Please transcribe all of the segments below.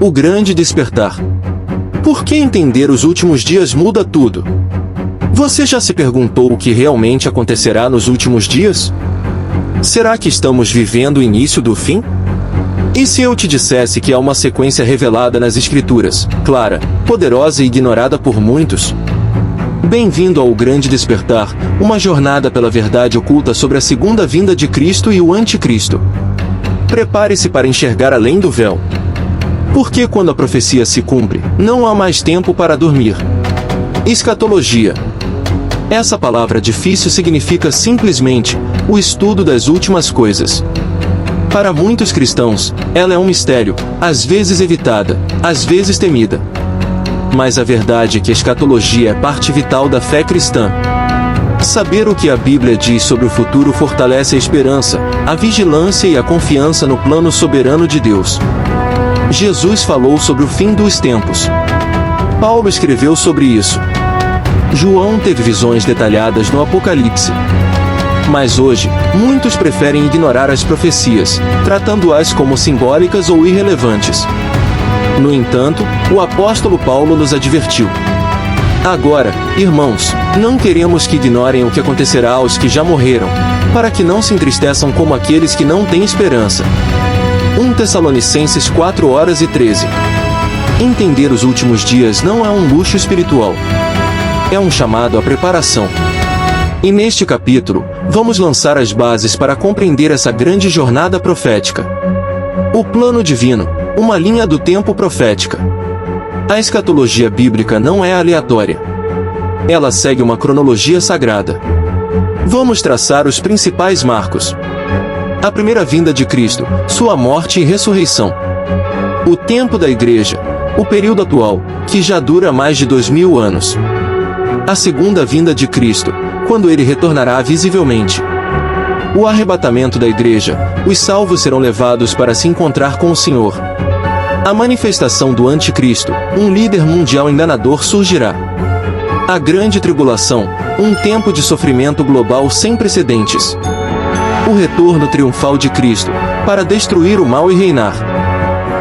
O grande despertar. Por que entender os últimos dias muda tudo? Você já se perguntou o que realmente acontecerá nos últimos dias? Será que estamos vivendo o início do fim? E se eu te dissesse que há uma sequência revelada nas Escrituras, clara, poderosa e ignorada por muitos? Bem-vindo ao Grande Despertar, uma jornada pela verdade oculta sobre a segunda vinda de Cristo e o Anticristo. Prepare-se para enxergar além do véu. Porque quando a profecia se cumpre, não há mais tempo para dormir. Escatologia. Essa palavra difícil significa simplesmente o estudo das últimas coisas. Para muitos cristãos, ela é um mistério, às vezes evitada, às vezes temida. Mas a verdade é que a escatologia é parte vital da fé cristã. Saber o que a Bíblia diz sobre o futuro fortalece a esperança, a vigilância e a confiança no plano soberano de Deus. Jesus falou sobre o fim dos tempos. Paulo escreveu sobre isso. João teve visões detalhadas no Apocalipse. Mas hoje, muitos preferem ignorar as profecias, tratando-as como simbólicas ou irrelevantes. No entanto, o apóstolo Paulo nos advertiu. Agora, irmãos, não queremos que ignorem o que acontecerá aos que já morreram, para que não se entristeçam como aqueles que não têm esperança. 1 Tessalonicenses 4:13. Entender os últimos dias não é um luxo espiritual. É um chamado à preparação. E neste capítulo, vamos lançar as bases para compreender essa grande jornada profética. O plano divino, uma linha do tempo profética. A escatologia bíblica não é aleatória. Ela segue uma cronologia sagrada. Vamos traçar os principais marcos. A primeira vinda de Cristo, sua morte e ressurreição. O tempo da igreja, o período atual, que já dura mais de 2000 anos. A segunda vinda de Cristo, quando ele retornará visivelmente. O arrebatamento da igreja, os salvos serão levados para se encontrar com o Senhor. A manifestação do Anticristo, um líder mundial enganador surgirá. A grande tribulação, um tempo de sofrimento global sem precedentes. O retorno triunfal de Cristo, para destruir o mal e reinar.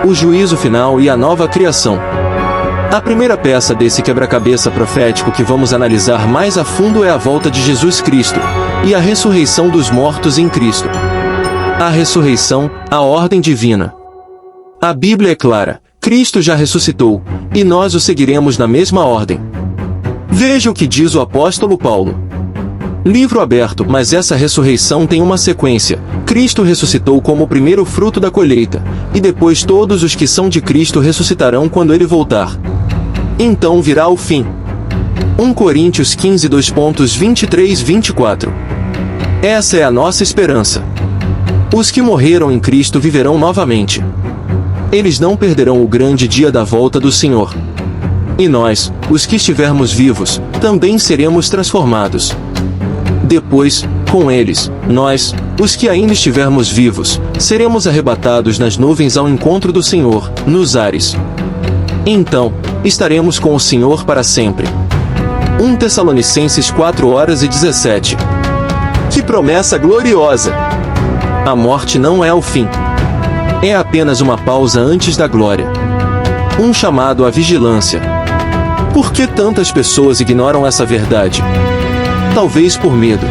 O juízo final e a nova criação. A primeira peça desse quebra-cabeça profético que vamos analisar mais a fundo é a volta de Jesus Cristo, e a ressurreição dos mortos em Cristo. A ressurreição, a ordem divina. A Bíblia é clara, Cristo já ressuscitou, e nós o seguiremos na mesma ordem. Veja o que diz o apóstolo Paulo. Livro aberto, mas essa ressurreição tem uma sequência. Cristo ressuscitou como o primeiro fruto da colheita, e depois todos os que são de Cristo ressuscitarão quando ele voltar. Então virá o fim. 1 Coríntios 15, 2:23-24. Essa é a nossa esperança. Os que morreram em Cristo viverão novamente. Eles não perderão o grande dia da volta do Senhor. E nós, os que estivermos vivos, também seremos transformados. Depois, com eles, nós, os que ainda estivermos vivos, seremos arrebatados nas nuvens ao encontro do Senhor, nos ares. Então, estaremos com o Senhor para sempre. 1 Tessalonicenses 4:17. Que promessa gloriosa! A morte não é o fim. É apenas uma pausa antes da glória. Um chamado à vigilância. Por que tantas pessoas ignoram essa verdade? Talvez por medo.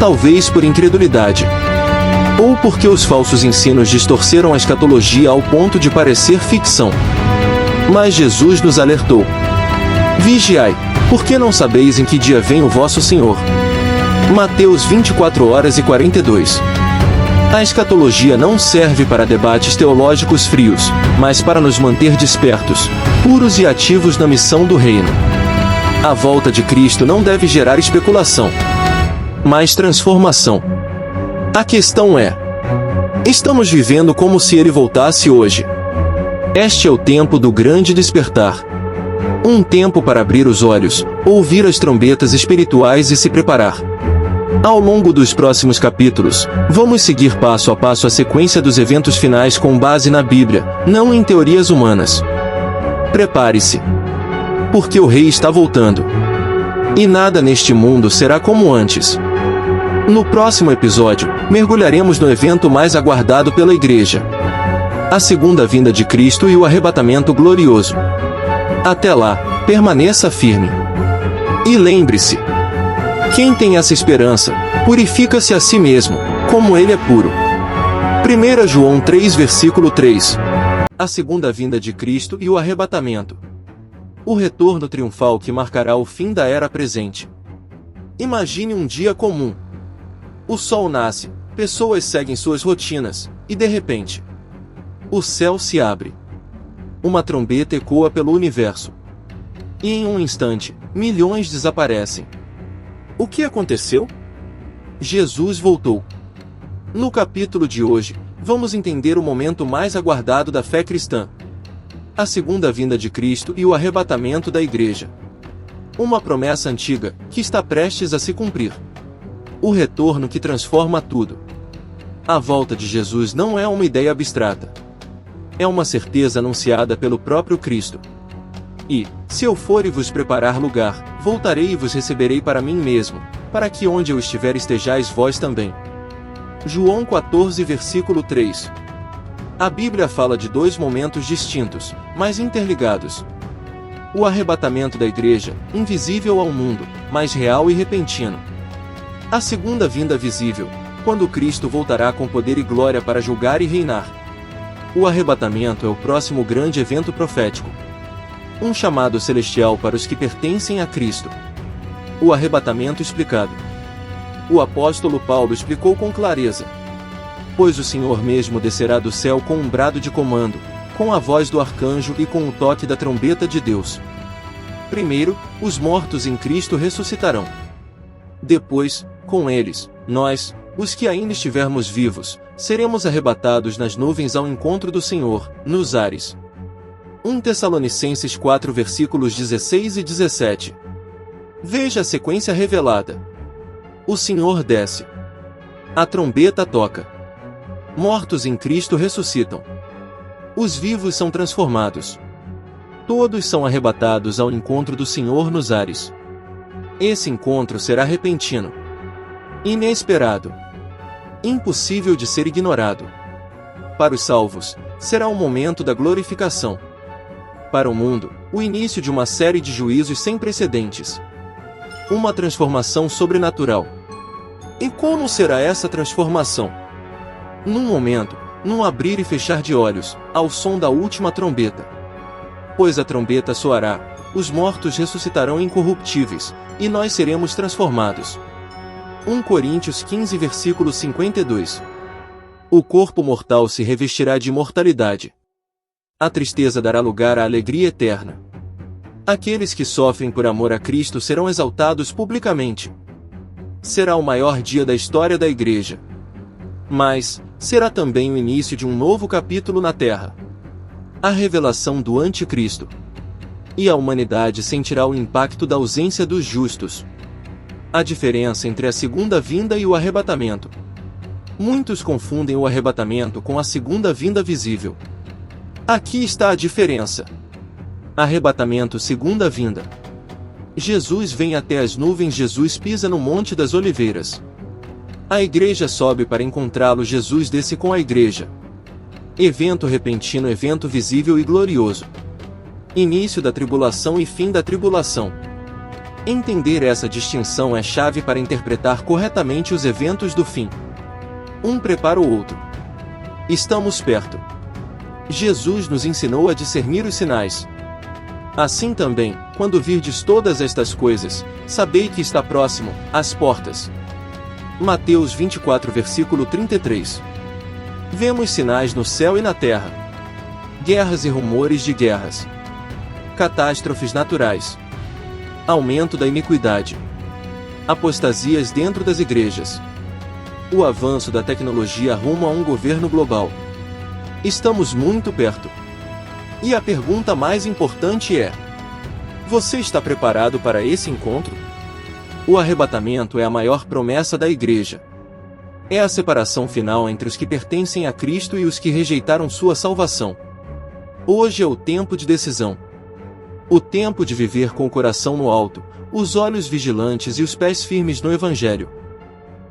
Talvez por incredulidade. Ou porque os falsos ensinos distorceram a escatologia ao ponto de parecer ficção. Mas Jesus nos alertou. Vigiai, porque não sabeis em que dia vem o vosso Senhor. Mateus 24:42. A escatologia não serve para debates teológicos frios, mas para nos manter despertos, puros e ativos na missão do reino. A volta de Cristo não deve gerar especulação, mas transformação. A questão é: estamos vivendo como se ele voltasse hoje? Este é o tempo do grande despertar. Um tempo para abrir os olhos, ouvir as trombetas espirituais e se preparar. Ao longo dos próximos capítulos, vamos seguir passo a passo a sequência dos eventos finais com base na Bíblia, não em teorias humanas. Prepare-se, porque o Rei está voltando. E nada neste mundo será como antes. No próximo episódio, mergulharemos no evento mais aguardado pela Igreja. a segunda vinda de Cristo e o arrebatamento glorioso. Até lá, permaneça firme. E lembre-se: quem tem essa esperança, purifica-se a si mesmo, como ele é puro. 1 João 3 versículo 3. A segunda vinda de Cristo e o arrebatamento. O retorno triunfal que marcará o fim da era presente. Imagine um dia comum. O sol nasce, pessoas seguem suas rotinas, e de repente, o céu se abre. Uma trombeta ecoa pelo universo. E em um instante, milhões desaparecem. O que aconteceu? Jesus voltou. No capítulo de hoje, vamos entender o momento mais aguardado da fé cristã: a segunda vinda de Cristo e o arrebatamento da Igreja. Uma promessa antiga, que está prestes a se cumprir. O retorno que transforma tudo. A volta de Jesus não é uma ideia abstrata. É uma certeza anunciada pelo próprio Cristo. E, se eu for e vos preparar lugar, voltarei e vos receberei para mim mesmo, para que onde eu estiver estejais vós também. João 14 versículo 3. A Bíblia fala de dois momentos distintos, mas interligados. O arrebatamento da Igreja, invisível ao mundo, mas real e repentino. A segunda vinda visível, quando Cristo voltará com poder e glória para julgar e reinar. O arrebatamento é o próximo grande evento profético. Um chamado celestial para os que pertencem a Cristo. O arrebatamento explicado. O apóstolo Paulo explicou com clareza: pois o Senhor mesmo descerá do céu com um brado de comando, com a voz do arcanjo e com o toque da trombeta de Deus. Primeiro, os mortos em Cristo ressuscitarão. Depois, com eles, nós, os que ainda estivermos vivos, seremos arrebatados nas nuvens ao encontro do Senhor, nos ares. 1 Tessalonicenses 4 versículos 16 e 17. Veja a sequência revelada. O Senhor desce. A trombeta toca. Mortos em Cristo ressuscitam. Os vivos são transformados. Todos são arrebatados ao encontro do Senhor nos ares. Esse encontro será repentino. Inesperado. Impossível de ser ignorado. Para os salvos, será um momento da glorificação. Para o mundo, o início de uma série de juízos sem precedentes. Uma transformação sobrenatural. E como será essa transformação? Num momento, num abrir e fechar de olhos, ao som da última trombeta. Pois a trombeta soará, os mortos ressuscitarão incorruptíveis, e nós seremos transformados. 1 Coríntios 15 versículo 52. O corpo mortal se revestirá de imortalidade. A tristeza dará lugar à alegria eterna. Aqueles que sofrem por amor a Cristo serão exaltados publicamente. Será o maior dia da história da Igreja. Mas, será também o início de um novo capítulo na Terra. A revelação do Anticristo. E a humanidade sentirá o impacto da ausência dos justos. A diferença entre a segunda vinda e o arrebatamento. Muitos confundem o arrebatamento com a segunda vinda visível. Aqui está a diferença. Arrebatamento, segunda vinda. Jesus vem até as nuvens, Jesus pisa no Monte das Oliveiras. A Igreja sobe para encontrá-lo, Jesus desce com a Igreja. Evento repentino, evento visível e glorioso. Início da tribulação e fim da tribulação. Entender essa distinção é chave para interpretar corretamente os eventos do fim. Um prepara o outro. Estamos perto. Jesus nos ensinou a discernir os sinais. Assim também, quando virdes todas estas coisas, sabei que está próximo, às portas. Mateus 24 versículo 33. Vemos sinais no céu e na terra. Guerras e rumores de guerras. Catástrofes naturais. Aumento da iniquidade. Apostasias dentro das igrejas. O avanço da tecnologia rumo a um governo global. Estamos muito perto. E a pergunta mais importante é: você está preparado para esse encontro? O arrebatamento é a maior promessa da Igreja. É a separação final entre os que pertencem a Cristo e os que rejeitaram sua salvação. Hoje é o tempo de decisão. O tempo de viver com o coração no alto, os olhos vigilantes e os pés firmes no Evangelho.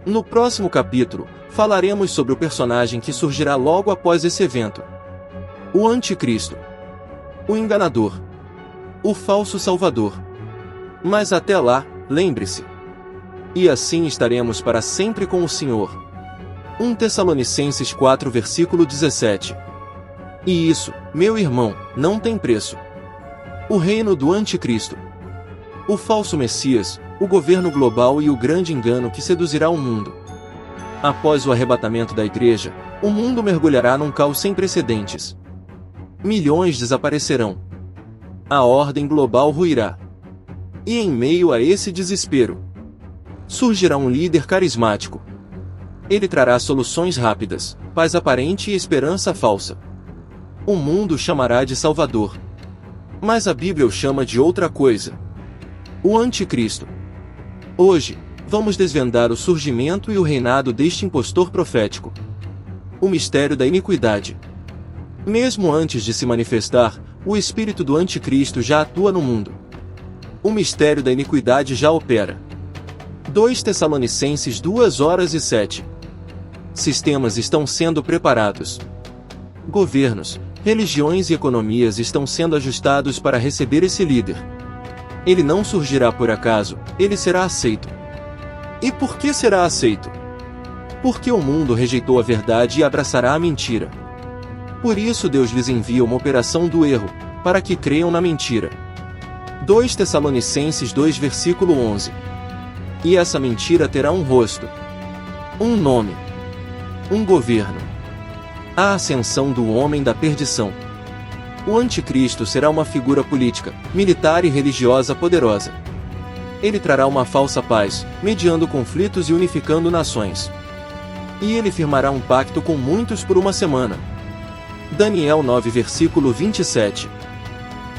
No próximo capítulo, falaremos sobre o personagem que surgirá logo após esse evento. o anticristo, o enganador, o falso salvador. Mas até lá, lembre-se. E assim estaremos para sempre com o Senhor. 1 Tessalonicenses 4 versículo 17. E isso, meu irmão, não tem preço. O reino do anticristo, o falso Messias, o governo global e o grande engano que seduzirá o mundo. Após o arrebatamento da igreja, o mundo mergulhará num caos sem precedentes. Milhões desaparecerão. A ordem global ruirá. E em meio a esse desespero, surgirá um líder carismático. Ele trará soluções rápidas, paz aparente e esperança falsa. O mundo o chamará de Salvador. Mas a Bíblia o chama de outra coisa: o anticristo. Hoje, vamos desvendar o surgimento e o reinado deste impostor profético. O mistério da iniquidade. Mesmo antes de se manifestar, o espírito do anticristo já atua no mundo. O mistério da iniquidade já opera. 2 Tessalonicenses 2:7. Sistemas estão sendo preparados. Governos, religiões e economias estão sendo ajustados para receber esse líder. Ele não surgirá por acaso, ele será aceito. E por que será aceito? Porque o mundo rejeitou a verdade e abraçará a mentira. Por isso Deus lhes envia uma operação do erro, para que creiam na mentira. 2 Tessalonicenses 2 versículo 11. E essa mentira terá um rosto, um nome, um governo. A ascensão do homem da perdição. O anticristo será uma figura política, militar e religiosa poderosa. Ele trará uma falsa paz, mediando conflitos e unificando nações. E ele firmará um pacto com muitos por uma semana. Daniel 9 versículo 27.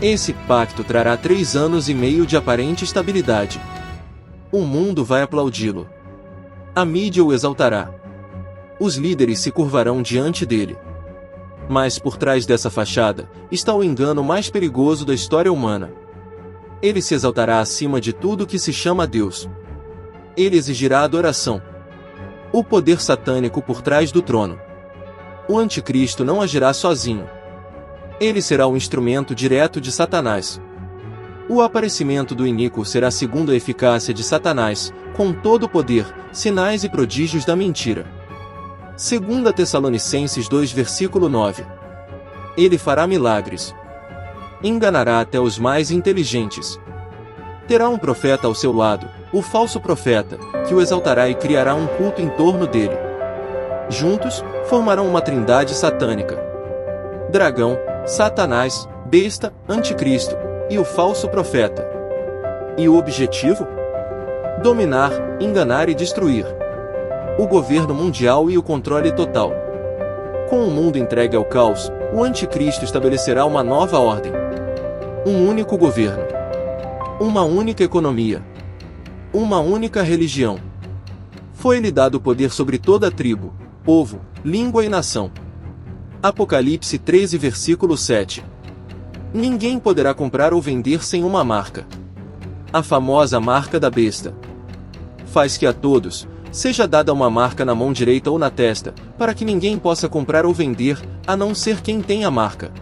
Esse pacto trará 3 anos e meio de aparente estabilidade. O mundo vai aplaudi-lo. A mídia o exaltará. Os líderes se curvarão diante dele. Mas por trás dessa fachada, está o engano mais perigoso da história humana. Ele se exaltará acima de tudo que se chama Deus. Ele exigirá adoração. O poder satânico por trás do trono. O anticristo não agirá sozinho. Ele será o instrumento direto de Satanás. O aparecimento do iníquo será segundo a eficácia de Satanás, com todo o poder, sinais e prodígios da mentira. 2 Tessalonicenses 2 versículo 9. Ele fará milagres. Enganará até os mais inteligentes. Terá um profeta ao seu lado, o falso profeta, que o exaltará e criará um culto em torno dele. Juntos, formarão uma trindade satânica: dragão, Satanás, besta, anticristo e o falso profeta. E o objetivo? Dominar, enganar e destruir. O governo mundial e o controle total. Com o mundo entregue ao caos, o anticristo estabelecerá uma nova ordem. Um único governo. Uma única economia. Uma única religião. Foi-lhe dado poder sobre toda tribo, povo, língua e nação. Apocalipse 13 versículo 7. Ninguém poderá comprar ou vender sem uma marca. A famosa marca da besta. Faz que a todos seja dada uma marca na mão direita ou na testa, para que ninguém possa comprar ou vender, a não ser quem tem a marca.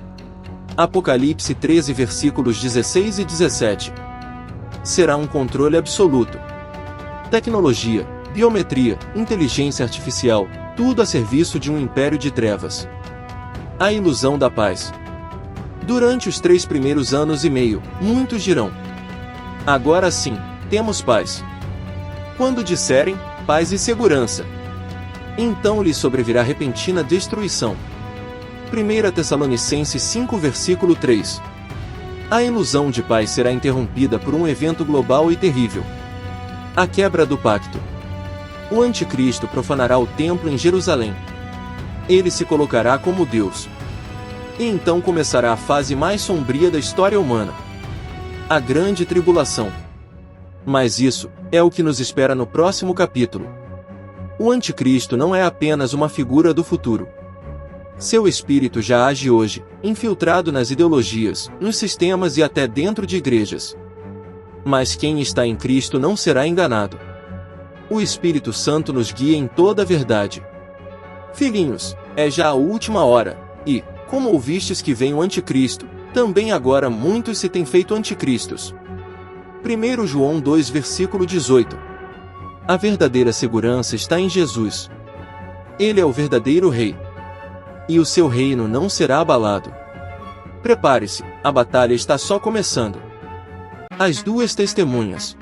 Apocalipse 13 versículos 16 e 17. Será um controle absoluto. Tecnologia, biometria, inteligência artificial, tudo a serviço de um império de trevas. A ilusão da paz. Durante os 3 primeiros anos e meio, muitos dirão: agora sim, temos paz. Quando disserem paz e segurança, então lhes sobrevirá repentina destruição. 1 Tessalonicenses 5 versículo 3. A ilusão de paz será interrompida por um evento global e terrível: a quebra do pacto. O anticristo profanará o templo em Jerusalém. Ele se colocará como Deus. E então começará a fase mais sombria da história humana: a grande tribulação. Mas isso é o que nos espera no próximo capítulo. O anticristo não é apenas uma figura do futuro. Seu espírito já age hoje, infiltrado nas ideologias, nos sistemas e até dentro de igrejas. Mas quem está em Cristo não será enganado. O Espírito Santo nos guia em toda a verdade. Filhinhos, é já a última hora, e Como ouvistes que vem o anticristo, também agora muitos se têm feito anticristos. 1 João 2 versículo 18. A verdadeira segurança está em Jesus. Ele é o verdadeiro rei. E o seu reino não será abalado. Prepare-se, a batalha está só começando. As duas testemunhas.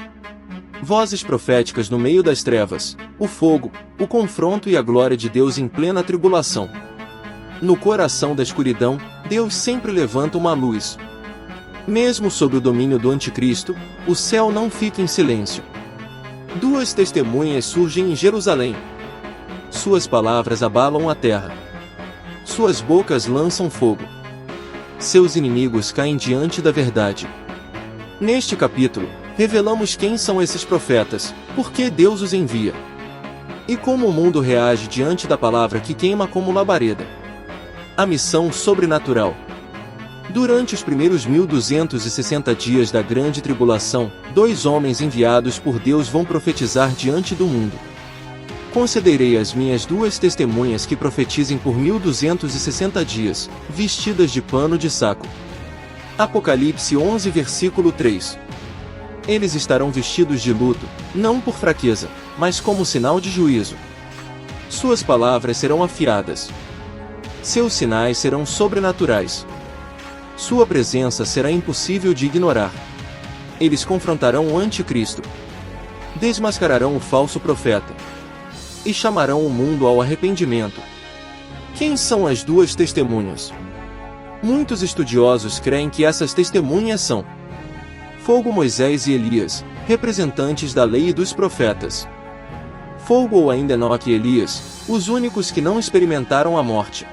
Vozes proféticas no meio das trevas, o fogo, o confronto e a glória de Deus em plena tribulação. No coração da escuridão, Deus sempre levanta uma luz. Mesmo sob o domínio do anticristo, o céu não fica em silêncio. Duas testemunhas surgem em Jerusalém. Suas palavras abalam a terra. Suas bocas lançam fogo. Seus inimigos caem diante da verdade. Neste capítulo, revelamos quem são esses profetas, por que Deus os envia, e como o mundo reage diante da palavra que queima como labareda. A missão sobrenatural. Durante os primeiros 1260 dias da grande tribulação, 2 homens enviados por Deus vão profetizar diante do mundo. Concederei às minhas 2 testemunhas que profetizem por 1260 dias, vestidas de pano de saco. Apocalipse 11 versículo 3. Eles estarão vestidos de luto, não por fraqueza, mas como sinal de juízo. Suas palavras serão afiadas. Seus sinais serão sobrenaturais. Sua presença será impossível de ignorar. Eles confrontarão o anticristo. Desmascararão o falso profeta. E chamarão o mundo ao arrependimento. Quem são as 2 testemunhas? Muitos estudiosos creem que essas testemunhas são Fogo, Moisés e Elias, representantes da lei e dos profetas. Fogo ou ainda Enoque e Elias, os únicos que não experimentaram a morte.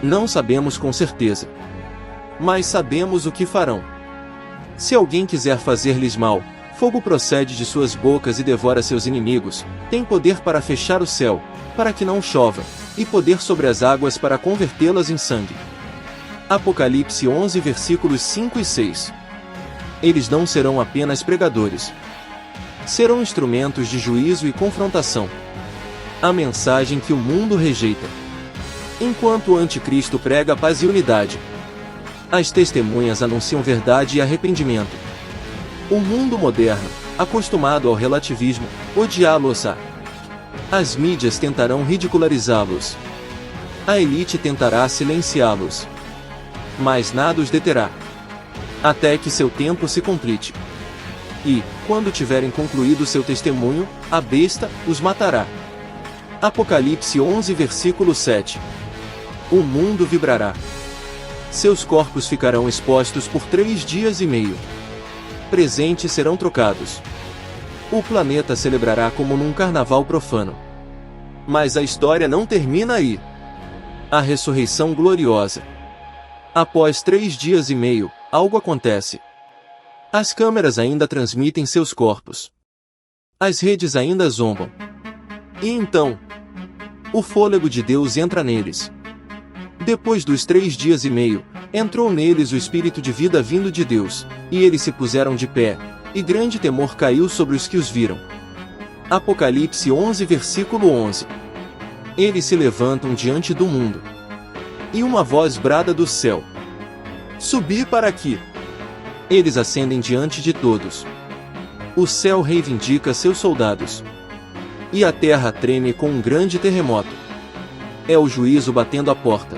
Não sabemos com certeza. Mas sabemos o que farão. Se alguém quiser fazer-lhes mal, fogo procede de suas bocas e devora seus inimigos, tem poder para fechar o céu, para que não chova, e poder sobre as águas para convertê-las em sangue. Apocalipse 11 versículos 5 e 6. Eles não serão apenas pregadores. Serão instrumentos de juízo e confrontação. A mensagem que o mundo rejeita. Enquanto o anticristo prega paz e unidade, as testemunhas anunciam verdade e arrependimento. O mundo moderno, acostumado ao relativismo, odiá-los-á. As mídias tentarão ridicularizá-los. A elite tentará silenciá-los. Mas nada os deterá. Até que seu tempo se complete. E, quando tiverem concluído seu testemunho, a besta os matará. Apocalipse 11 versículo 7. O mundo vibrará. Seus corpos ficarão expostos por 3 dias e meio. Presentes serão trocados. O planeta celebrará como num carnaval profano. Mas a história não termina aí. A ressurreição gloriosa. Após 3 dias e meio, algo acontece. As câmeras ainda transmitem seus corpos. As redes ainda zombam. E então, o fôlego de Deus entra neles. Depois dos 3 dias e meio, entrou neles o espírito de vida vindo de Deus, e eles se puseram de pé, e grande temor caiu sobre os que os viram. Apocalipse 11 versículo 11. Eles se levantam diante do mundo. E uma voz brada do céu: Subi para aqui! Eles ascendem diante de todos. O céu reivindica seus soldados. E a terra treme com um grande terremoto. É o juízo batendo a porta.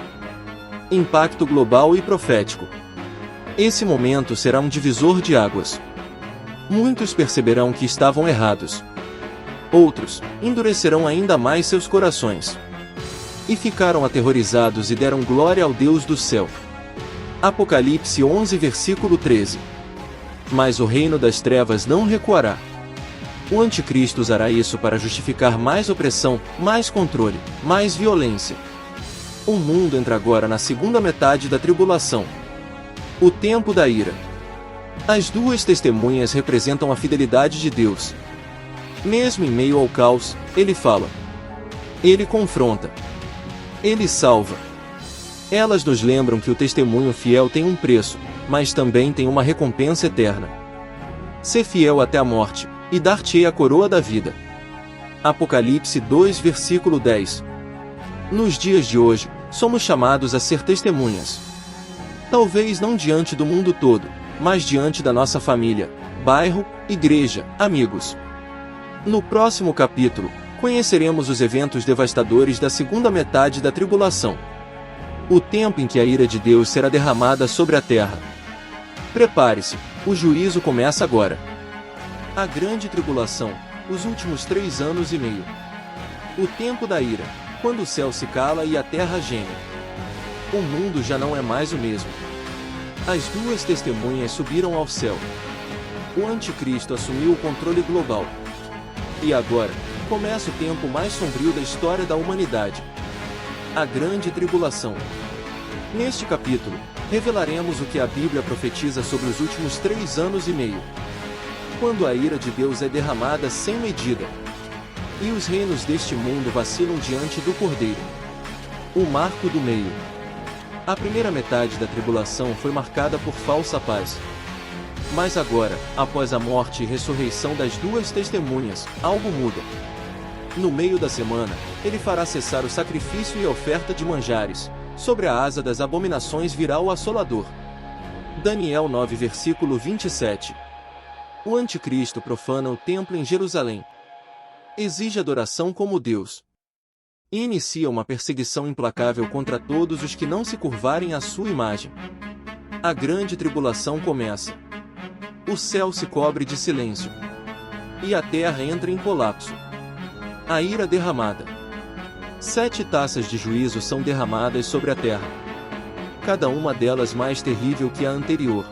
Impacto global e profético. Esse momento será um divisor de águas. Muitos perceberão que estavam errados. Outros endurecerão ainda mais seus corações. E ficaram aterrorizados e deram glória ao Deus do céu. Apocalipse 11 versículo 13. Mas o reino das trevas não recuará. O anticristo usará isso para justificar mais opressão, mais controle, mais violência. O mundo entra agora na segunda metade da tribulação. O tempo da ira. As 2 testemunhas representam a fidelidade de Deus. Mesmo em meio ao caos, ele fala. Ele confronta. Ele salva. Elas nos lembram que o testemunho fiel tem um preço, mas também tem uma recompensa eterna. Sê fiel até a morte, e dar-te-ei a coroa da vida. Apocalipse 2 versículo 10. Nos dias de hoje, Somos chamados a ser testemunhas. Talvez não diante do mundo todo, mas diante da nossa família, bairro, igreja, amigos. No próximo capítulo, conheceremos os eventos devastadores da segunda metade da tribulação. O tempo em que a ira de Deus será derramada sobre a terra. Prepare-se, o juízo começa agora. A grande tribulação, os últimos 3 anos e meio. O tempo da ira, quando o céu se cala e a terra geme. O mundo já não é mais o mesmo. As 2 testemunhas subiram ao céu. O anticristo assumiu o controle global. E agora, começa o tempo mais sombrio da história da humanidade. A grande tribulação. Neste capítulo, revelaremos o que a Bíblia profetiza sobre os últimos 3 anos e meio. Quando a ira de Deus é derramada sem medida. E os reinos deste mundo vacilam diante do Cordeiro. O marco do meio. A primeira metade da tribulação foi marcada por falsa paz. Mas agora, após a morte e ressurreição das 2 testemunhas, algo muda. No meio da semana, ele fará cessar o sacrifício e a oferta de manjares. Sobre a asa das abominações virá o assolador. Daniel 9 versículo 27. O anticristo profana o templo em Jerusalém. Exige adoração como Deus. E inicia uma perseguição implacável contra todos os que não se curvarem à sua imagem. A grande tribulação começa. O céu se cobre de silêncio. E a terra entra em colapso. A ira derramada. 7 taças de juízo são derramadas sobre a terra. Cada uma delas mais terrível que a anterior.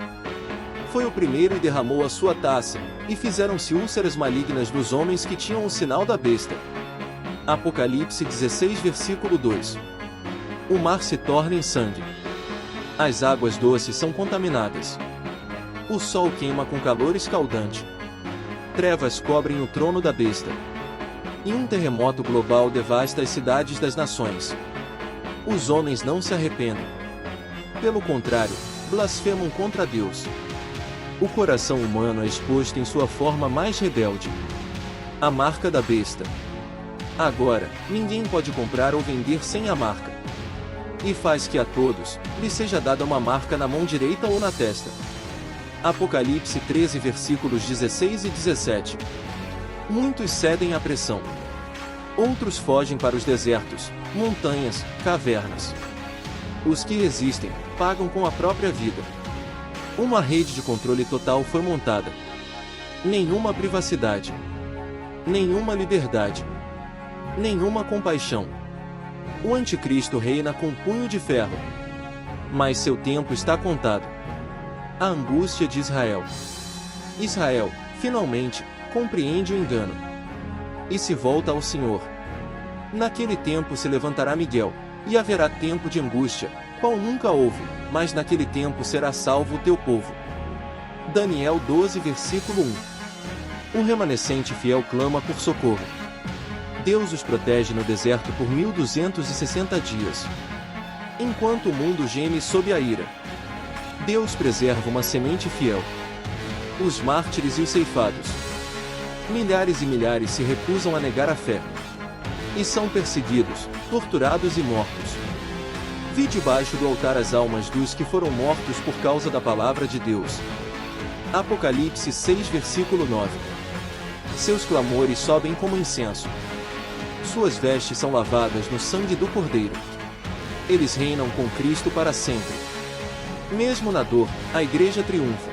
Foi o primeiro e derramou a sua taça, e fizeram-se úlceras malignas nos homens que tinham o sinal da besta. Apocalipse 16 versículo 2. O mar se torna em sangue. As águas doces são contaminadas. O sol queima com calor escaldante. Trevas cobrem o trono da besta. E um terremoto global devasta as cidades das nações. Os homens não se arrependem. Pelo contrário, blasfemam contra Deus. O coração humano é exposto em sua forma mais rebelde. A marca da besta. Agora, ninguém pode comprar ou vender sem a marca. E faz que a todos lhe seja dada uma marca na mão direita ou na testa. Apocalipse 13 versículos 16 e 17. Muitos cedem à pressão. Outros fogem para os desertos, montanhas, cavernas. Os que resistem, pagam com a própria vida. Uma rede de controle total foi montada. Nenhuma privacidade. Nenhuma liberdade. Nenhuma compaixão. O anticristo reina com punho de ferro. Mas seu tempo está contado. A angústia de Israel. Israel, finalmente, compreende o engano. E se volta ao Senhor. Naquele tempo se levantará Miguel, e haverá tempo de angústia, qual nunca houve, mas naquele tempo será salvo o teu povo. Daniel 12 versículo 1. O remanescente fiel clama por socorro. Deus os protege no deserto por 1260 dias. Enquanto o mundo geme sob a ira, Deus preserva uma semente fiel. Os mártires e os ceifados. Milhares e milhares se recusam a negar a fé. E são perseguidos, torturados e mortos. Vi debaixo do altar as almas dos que foram mortos por causa da palavra de Deus. Apocalipse 6 versículo 9. Seus clamores sobem como incenso. Suas vestes são lavadas no sangue do Cordeiro. Eles reinam com Cristo para sempre. Mesmo na dor, a igreja triunfa.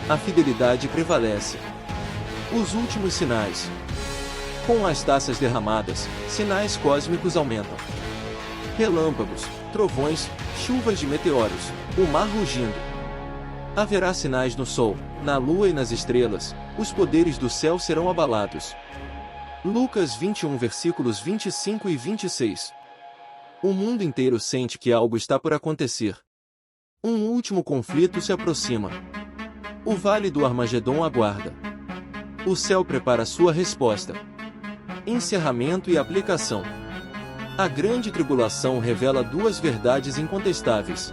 A fidelidade prevalece. Os últimos sinais. Com as taças derramadas, sinais cósmicos aumentam. Relâmpagos, trovões, chuvas de meteoros, o mar rugindo. Haverá sinais no sol, na lua e nas estrelas, os poderes do céu serão abalados. Lucas 21 versículos 25 e 26. O mundo inteiro sente que algo está por acontecer. Um último conflito se aproxima. O vale do Armagedon aguarda. O céu prepara sua resposta. Encerramento e aplicação. A grande tribulação revela 2 verdades incontestáveis.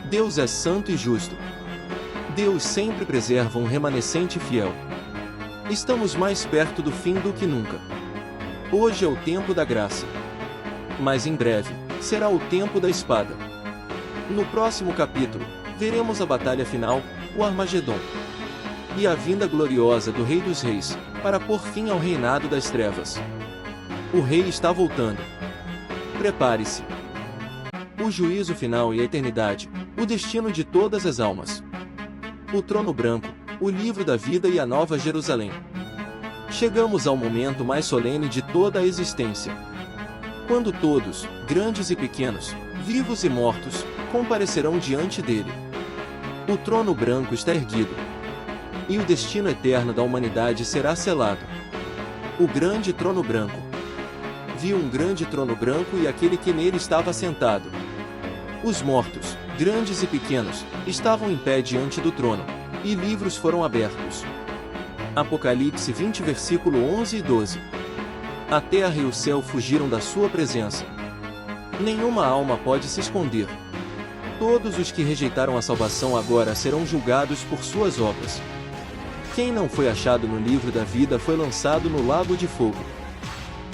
Deus é santo e justo. Deus sempre preserva um remanescente fiel. Estamos mais perto do fim do que nunca. Hoje é o tempo da graça. Mas em breve, será o tempo da espada. No próximo capítulo, veremos a batalha final, o Armagedon, e a vinda gloriosa do Rei dos Reis, para pôr fim ao reinado das trevas. O Rei está voltando. Prepare-se. O juízo final e a eternidade, o destino de todas as almas. O trono branco, o livro da vida e a nova Jerusalém. Chegamos ao momento mais solene de toda a existência. Quando todos, grandes e pequenos, vivos e mortos, comparecerão diante dele. O trono branco está erguido. E o destino eterno da humanidade será selado. O grande trono branco. Vi um grande trono branco e aquele que nele estava sentado. Os mortos, grandes e pequenos, estavam em pé diante do trono, e livros foram abertos. Apocalipse 20, versículo 11 e 12. A terra e o céu fugiram da sua presença. Nenhuma alma pode se esconder. Todos os que rejeitaram a salvação agora serão julgados por suas obras. Quem não foi achado no livro da vida foi lançado no lago de fogo.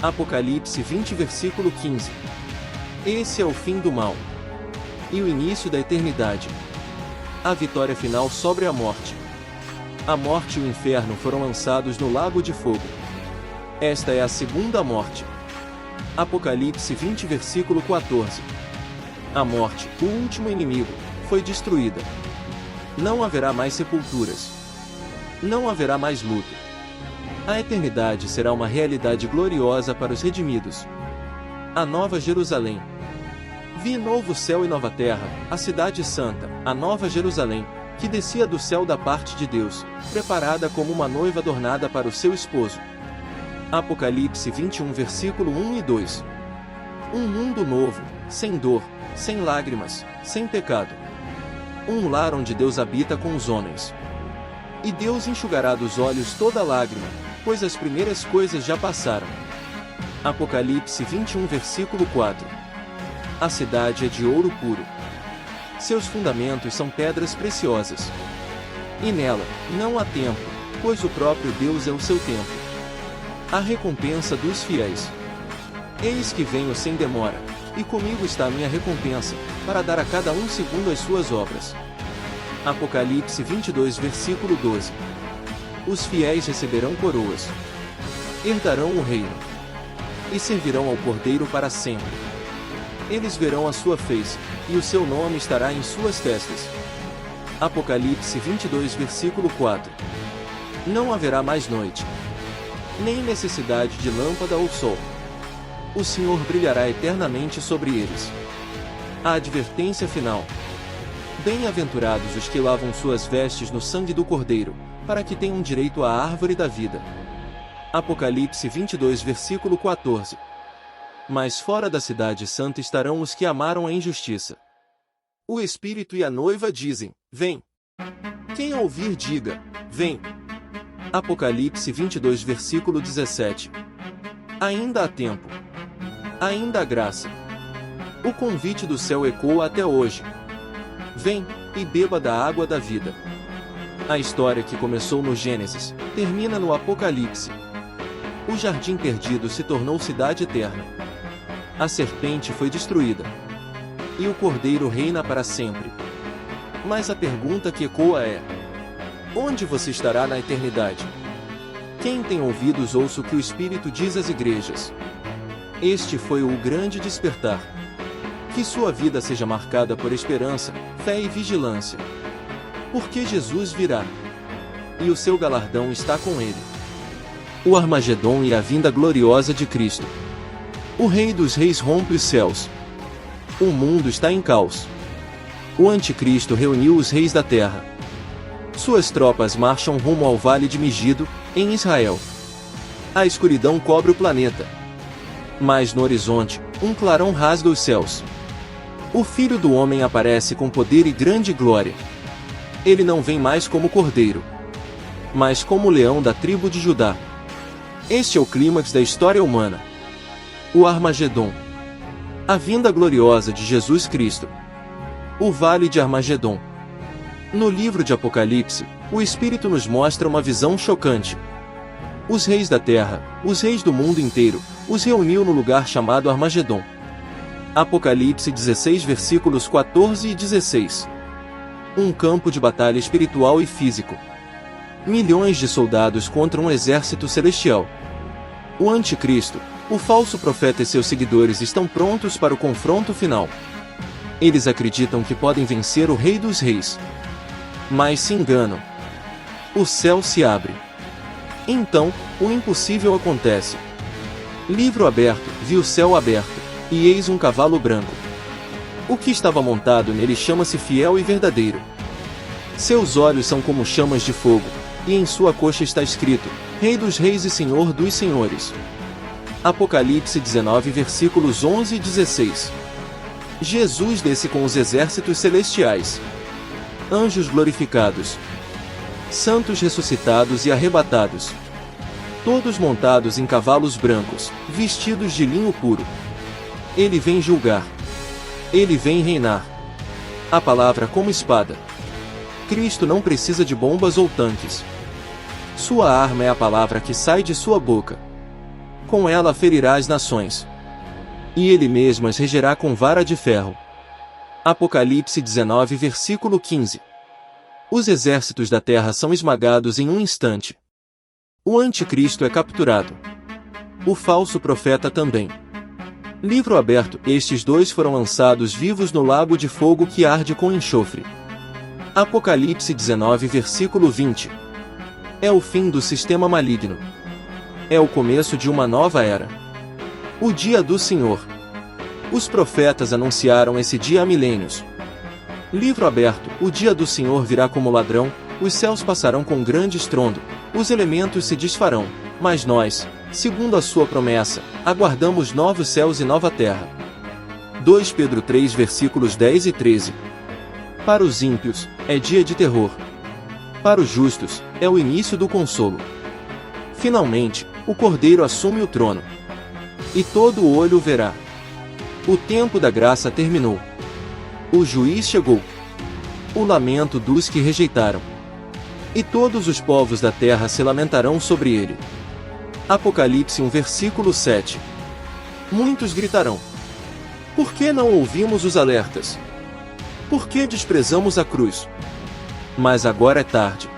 Apocalipse 20, versículo 15. Esse é o fim do mal. E o início da eternidade. A vitória final sobre a morte. A morte e o inferno foram lançados no lago de fogo. Esta é a segunda morte. Apocalipse 20, versículo 14. A morte, o último inimigo, foi destruída. Não haverá mais sepulturas. Não haverá mais luto. A eternidade será uma realidade gloriosa para os redimidos. A Nova Jerusalém. Vi novo céu e nova terra, a cidade santa, a Nova Jerusalém, que descia do céu da parte de Deus, preparada como uma noiva adornada para o seu esposo. Apocalipse 21, versículo 1 e 2. Um mundo novo, sem dor, sem lágrimas, sem pecado. Um lar onde Deus habita com os homens. E Deus enxugará dos olhos toda lágrima, pois as primeiras coisas já passaram. Apocalipse 21, versículo 4. A cidade é de ouro puro. Seus fundamentos são pedras preciosas. E nela, não há tempo, pois o próprio Deus é o seu tempo. A recompensa dos fiéis. Eis que venho sem demora, e comigo está a minha recompensa, para dar a cada um segundo as suas obras. Apocalipse 22, versículo 12. Os fiéis receberão coroas. Herdarão o reino. E servirão ao Cordeiro para sempre. Eles verão a sua face, e o seu nome estará em suas testas. Apocalipse 22, versículo 4. Não haverá mais noite, nem necessidade de lâmpada ou sol. O Senhor brilhará eternamente sobre eles. A advertência final. Bem-aventurados os que lavam suas vestes no sangue do Cordeiro, para que tenham direito à árvore da vida. Apocalipse 22, versículo 14. Mas fora da cidade santa estarão os que amaram a injustiça. O Espírito e a noiva dizem, vem. Quem ouvir diga, vem. Apocalipse 22, versículo 17. Ainda há tempo. Ainda há graça. O convite do céu ecoa até hoje. Vem, e beba da água da vida. A história que começou no Gênesis, termina no Apocalipse. O jardim perdido se tornou cidade eterna. A serpente foi destruída. E o Cordeiro reina para sempre. Mas a pergunta que ecoa é: onde você estará na eternidade? Quem tem ouvidos ouça o que o Espírito diz às igrejas. Este foi o grande despertar. Que sua vida seja marcada por esperança, fé e vigilância. Porque Jesus virá. E o seu galardão está com ele. O Armagedon e a vinda gloriosa de Cristo. O Rei dos Reis rompe os céus. O mundo está em caos. O Anticristo reuniu os reis da terra. Suas tropas marcham rumo ao Vale de Megido, em Israel. A escuridão cobre o planeta. Mas no horizonte, um clarão rasga os céus. O Filho do Homem aparece com poder e grande glória. Ele não vem mais como cordeiro, mas como leão da tribo de Judá. Este é o clímax da história humana. O Armagedon. A vinda gloriosa de Jesus Cristo. O Vale de Armagedon. No livro de Apocalipse, o Espírito nos mostra uma visão chocante. Os reis da terra, os reis do mundo inteiro, os reuniu no lugar chamado Armagedon. Apocalipse 16 versículos 14 e 16. Um campo de batalha espiritual e físico. Milhões de soldados contra um exército celestial. O anticristo, o falso profeta e seus seguidores estão prontos para o confronto final. Eles acreditam que podem vencer o Rei dos Reis. Mas se enganam. O céu se abre. Então, o impossível acontece. Livro aberto, vi o céu aberto, e eis um cavalo branco. O que estava montado nele chama-se Fiel e Verdadeiro. Seus olhos são como chamas de fogo, e em sua coxa está escrito: Rei dos Reis e Senhor dos Senhores. Apocalipse 19 versículos 11 e 16. Jesus desce com os exércitos celestiais. Anjos glorificados. Santos ressuscitados e arrebatados. Todos montados em cavalos brancos, vestidos de linho puro. Ele vem julgar. Ele vem reinar. A palavra como espada. Cristo não precisa de bombas ou tanques. Sua arma é a palavra que sai de sua boca. Com ela ferirá as nações. E ele mesmo as regerá com vara de ferro. Apocalipse 19 versículo 15. Os exércitos da terra são esmagados em um instante. O anticristo é capturado. O falso profeta também. Livro aberto, estes dois foram lançados vivos no lago de fogo que arde com enxofre. Apocalipse 19 versículo 20. É o fim do sistema maligno. É o começo de uma nova era. O dia do Senhor. Os profetas anunciaram esse dia há milênios. Livro aberto, o dia do Senhor virá como ladrão, os céus passarão com grande estrondo, os elementos se desfarão, mas nós, segundo a sua promessa, aguardamos novos céus e nova terra. 2 Pedro 3 versículos 10 e 13. Para os ímpios, é dia de terror. Para os justos, é o início do consolo. Finalmente, o Cordeiro assume o trono. E todo o olho o verá. O tempo da graça terminou. O juiz chegou. O lamento dos que rejeitaram. E todos os povos da terra se lamentarão sobre ele. Apocalipse 1 versículo 7. Muitos gritarão: por que não ouvimos os alertas? Por que desprezamos a cruz? Mas agora é tarde.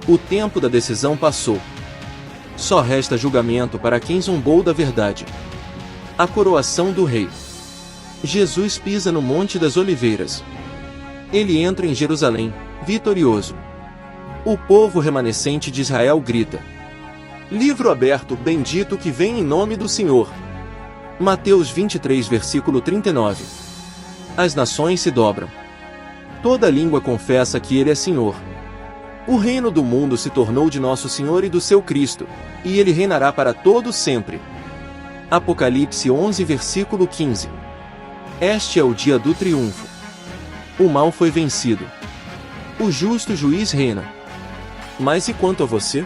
O tempo da decisão passou. Só resta julgamento para quem zombou da verdade. A coroação do rei. Jesus pisa no Monte das Oliveiras. Ele entra em Jerusalém, vitorioso. O povo remanescente de Israel grita: livro aberto, bendito que vem em nome do Senhor. Mateus 23 versículo 39. As nações se dobram. Toda língua confessa que Ele é Senhor. O reino do mundo se tornou de nosso Senhor e do seu Cristo, e Ele reinará para todo sempre. Apocalipse 11 versículo 15. Este é o dia do triunfo. O mal foi vencido. O justo juiz reina. Mas e quanto a você?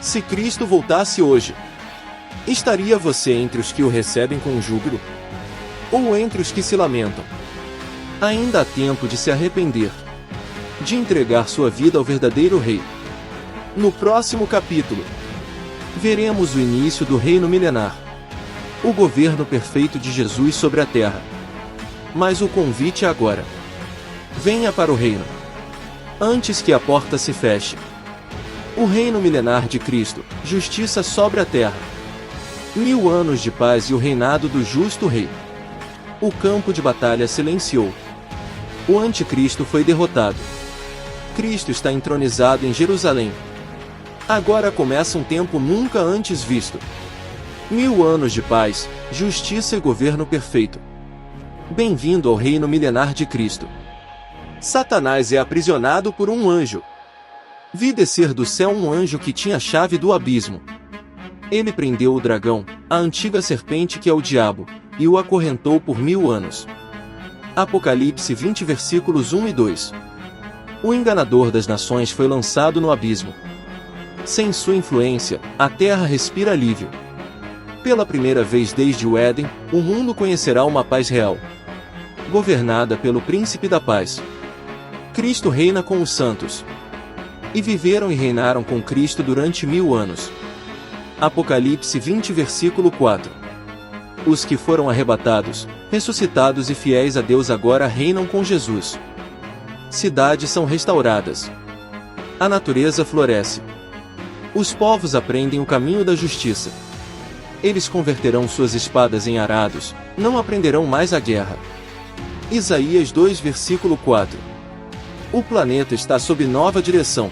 Se Cristo voltasse hoje, estaria você entre os que o recebem com júbilo? Ou entre os que se lamentam? Ainda há tempo de se arrepender, de entregar sua vida ao verdadeiro Rei. No próximo capítulo, veremos o início do reino milenar, o governo perfeito de Jesus sobre a terra. Mas o convite é agora. Venha para o reino, antes que a porta se feche. O reino milenar de Cristo, justiça sobre a terra. 1000 anos de paz e o reinado do justo Rei. O campo de batalha silenciou. O anticristo foi derrotado. Cristo está entronizado em Jerusalém. Agora começa um tempo nunca antes visto. 1000 anos de paz, justiça e governo perfeito. Bem-vindo ao reino milenar de Cristo. Satanás é aprisionado por um anjo. Vi descer do céu um anjo que tinha a chave do abismo. Ele prendeu o dragão, a antiga serpente que é o diabo, e o acorrentou por 1000 anos. Apocalipse 20 versículos 1 e 2. O enganador das nações foi lançado no abismo. Sem sua influência, a terra respira alívio. Pela primeira vez desde o Éden, o mundo conhecerá uma paz real, governada pelo Príncipe da Paz. Cristo reina com os santos. E viveram e reinaram com Cristo durante 1000 anos. Apocalipse 20 versículo 4. Os que foram arrebatados, ressuscitados e fiéis a Deus agora reinam com Jesus. Cidades são restauradas. A natureza floresce. Os povos aprendem o caminho da justiça. Eles converterão suas espadas em arados, não aprenderão mais a guerra. Isaías 2 versículo 4. O planeta está sob nova direção.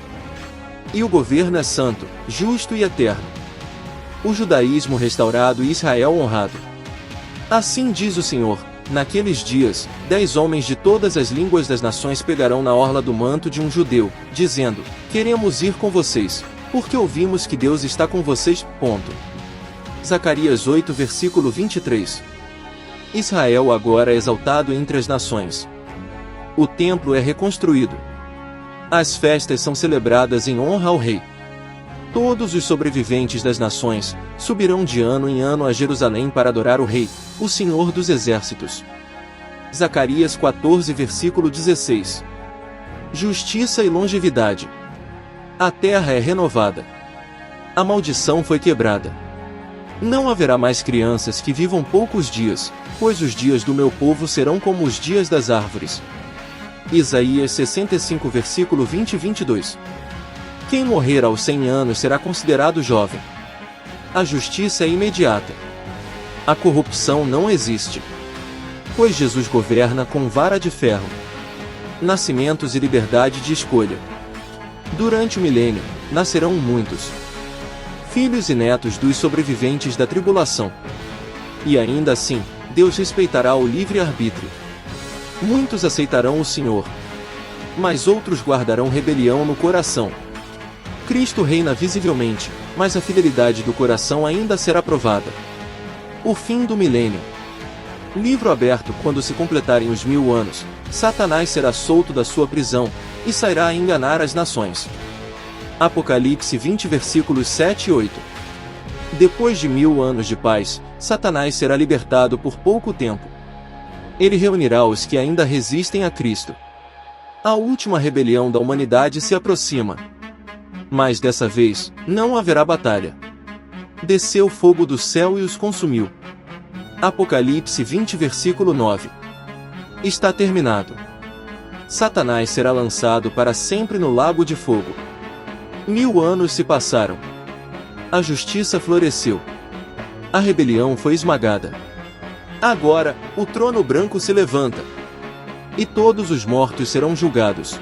E o governo é santo, justo e eterno. O judaísmo restaurado e Israel honrado. Assim diz o Senhor, naqueles dias, 10 homens de todas as línguas das nações pegarão na orla do manto de um judeu, dizendo, queremos ir com vocês, porque ouvimos que Deus está com vocês. Zacarias 8 versículo 23. Israel agora é exaltado entre as nações. O templo é reconstruído. As festas são celebradas em honra ao rei. Todos os sobreviventes das nações subirão de ano em ano a Jerusalém para adorar o rei, o Senhor dos exércitos. Zacarias 14 versículo 16. Justiça e longevidade. A terra é renovada. A maldição foi quebrada. Não haverá mais crianças que vivam poucos dias, pois os dias do meu povo serão como os dias das árvores. Isaías 65 versículo 20 e 22. Quem morrer aos 100 anos será considerado jovem. A justiça é imediata. A corrupção não existe. Pois Jesus governa com vara de ferro. Nascimentos e liberdade de escolha. Durante o milênio, nascerão muitos filhos e netos dos sobreviventes da tribulação. E ainda assim, Deus respeitará o livre-arbítrio. Muitos aceitarão o Senhor, mas outros guardarão rebelião no coração. Cristo reina visivelmente, mas a fidelidade do coração ainda será provada. O fim do milênio. Livro aberto. Quando se completarem os 1000 anos, Satanás será solto da sua prisão, e sairá a enganar as nações. Apocalipse 20 versículos 7 e 8. Depois de 1000 anos de paz, Satanás será libertado por pouco tempo. Ele reunirá os que ainda resistem a Cristo. A última rebelião da humanidade se aproxima. Mas dessa vez, não haverá batalha. Desceu fogo do céu e os consumiu. Apocalipse 20 versículo 9. Está terminado. Satanás será lançado para sempre no lago de fogo. 1000 anos se passaram. A justiça floresceu. A rebelião foi esmagada. Agora, o trono branco se levanta. E todos os mortos serão julgados.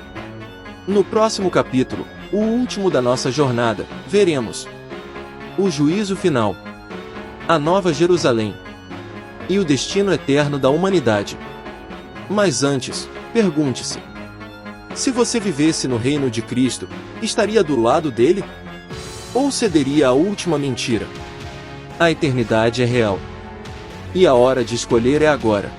No próximo capítulo, o último da nossa jornada, veremos o juízo final, a Nova Jerusalém e o destino eterno da humanidade. Mas antes, pergunte-se: se você vivesse no reino de Cristo, estaria do lado dele? Ou cederia à última mentira? A eternidade é real. E a hora de escolher é agora.